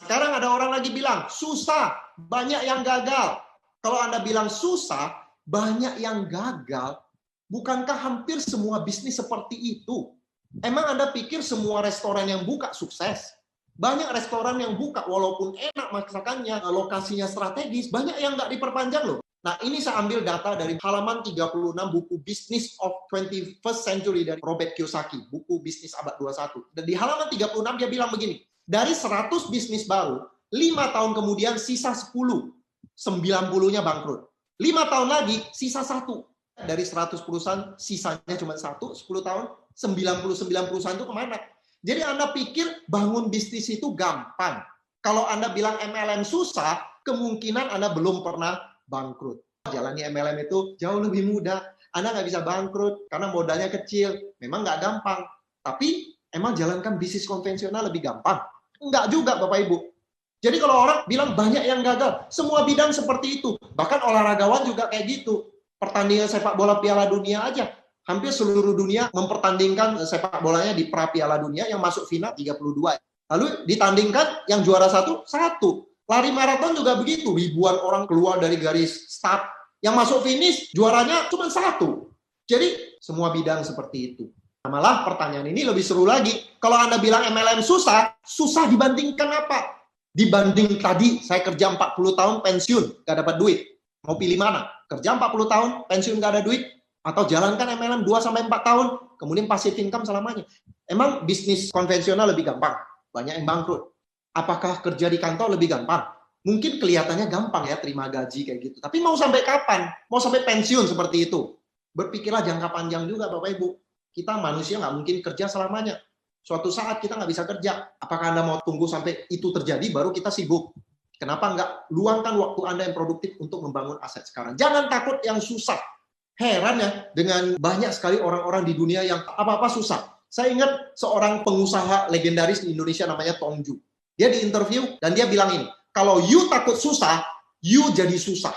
Sekarang ada orang lagi bilang, susah, banyak yang gagal. Kalau Anda bilang susah, banyak yang gagal, bukankah hampir semua bisnis seperti itu? Emang Anda pikir semua restoran yang buka sukses? Banyak restoran yang buka, walaupun enak masakannya, lokasinya strategis, banyak yang nggak diperpanjang loh. Nah, ini saya ambil data dari halaman 36 buku Business of 21st Century dari Robert Kiyosaki, buku bisnis abad 21. Dan di halaman 36 dia bilang begini, dari 100 bisnis baru, 5 tahun kemudian sisa 10, 90-nya bangkrut. 5 tahun lagi, sisa 1. Dari 100 perusahaan, sisanya cuma 1, 10 tahun, 99 perusahaan itu kemana? Jadi Anda pikir bangun bisnis itu gampang. Kalau Anda bilang MLM susah, kemungkinan Anda belum pernah bangkrut. Jalani MLM itu jauh lebih mudah. Anda nggak bisa bangkrut karena modalnya kecil. Memang nggak gampang. Tapi emang jalankan bisnis konvensional lebih gampang? Enggak juga, Bapak Ibu. Jadi kalau orang bilang banyak yang gagal, semua bidang seperti itu. Bahkan olahragawan juga kayak gitu. Pertandingan sepak bola Piala Dunia aja. Hampir seluruh dunia mempertandingkan sepak bolanya di pra Piala Dunia, yang masuk final 32. Lalu ditandingkan yang juara satu. Lari maraton juga begitu. Ribuan orang keluar dari garis start. Yang masuk finish, juaranya cuma 1. Jadi semua bidang seperti itu. Malah pertanyaan ini lebih seru lagi. Kalau Anda bilang MLM susah, susah dibandingkan apa? Dibanding tadi, saya kerja 40 tahun pensiun, gak dapat duit. Mau pilih mana? Kerja 40 tahun, pensiun gak ada duit? Atau jalankan MLM 2-4 tahun, kemudian passive income selamanya. Emang bisnis konvensional lebih gampang? Banyak yang bangkrut. Apakah kerja di kantor lebih gampang? Mungkin kelihatannya gampang ya, terima gaji kayak gitu. Tapi mau sampai kapan? Mau sampai pensiun seperti itu? Berpikirlah jangka panjang juga, Bapak Ibu. Kita manusia nggak mungkin kerja selamanya. Suatu saat kita nggak bisa kerja. Apakah Anda mau tunggu sampai itu terjadi, baru kita sibuk? Kenapa nggak luangkan waktu Anda yang produktif untuk membangun aset sekarang? Jangan takut yang susah. Heran ya, dengan banyak sekali orang-orang di dunia yang apa-apa susah. Saya ingat seorang pengusaha legendaris di Indonesia namanya Tong Ju. Dia diinterview dan dia bilang ini, kalau you takut susah, you jadi susah.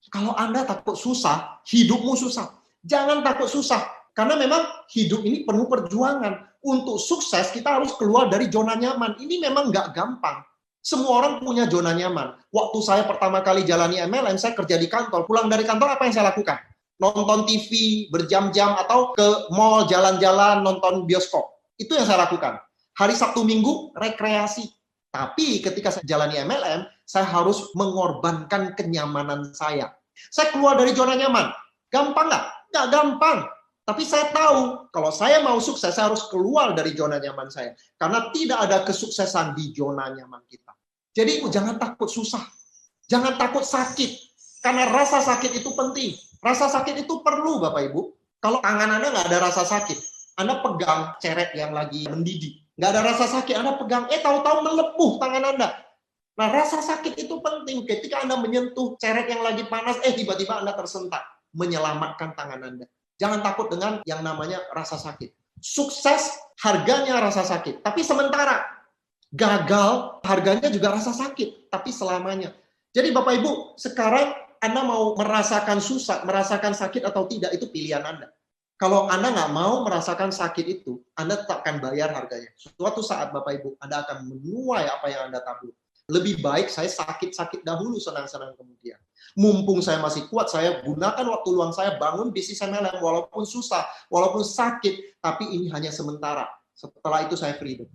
Kalau Anda takut susah, hidupmu susah. Jangan takut susah, karena memang hidup ini penuh perjuangan. Untuk sukses, kita harus keluar dari zona nyaman. Ini memang nggak gampang. Semua orang punya zona nyaman. Waktu saya pertama kali jalani MLM, saya kerja di kantor. Pulang dari kantor, apa yang saya lakukan? Nonton TV berjam-jam atau ke mall, jalan-jalan, nonton bioskop. Itu yang saya lakukan. Hari Sabtu Minggu, rekreasi. Tapi ketika saya jalani MLM, saya harus mengorbankan kenyamanan saya. Saya keluar dari zona nyaman. Gampang nggak? Nggak gampang. Tapi saya tahu, kalau saya mau sukses, saya harus keluar dari zona nyaman saya. Karena tidak ada kesuksesan di zona nyaman kita. Jadi jangan takut susah. Jangan takut sakit. Karena rasa sakit itu penting. Rasa sakit itu perlu, Bapak Ibu. Kalau tangan Anda nggak ada rasa sakit, Anda pegang ceret yang lagi mendidih. Nggak ada rasa sakit, Anda pegang, tahu-tahu melepuh tangan Anda. Nah, rasa sakit itu penting. Ketika Anda menyentuh ceret yang lagi panas, tiba-tiba Anda tersentak. Menyelamatkan tangan Anda. Jangan takut dengan yang namanya rasa sakit. Sukses, harganya rasa sakit. Tapi sementara. Gagal, harganya juga rasa sakit. Tapi selamanya. Jadi Bapak Ibu, sekarang Anda mau merasakan susah, merasakan sakit atau tidak, itu pilihan Anda. Kalau Anda nggak mau merasakan sakit itu, Anda tetap akan bayar harganya. Suatu saat Bapak Ibu, Anda akan menuai apa yang Anda tabur. Lebih baik saya sakit-sakit dahulu, senang-senang kemudian. Mumpung saya masih kuat, saya gunakan waktu luang saya bangun bisnis MLM, walaupun susah, walaupun sakit, tapi ini hanya sementara. Setelah itu saya freedom.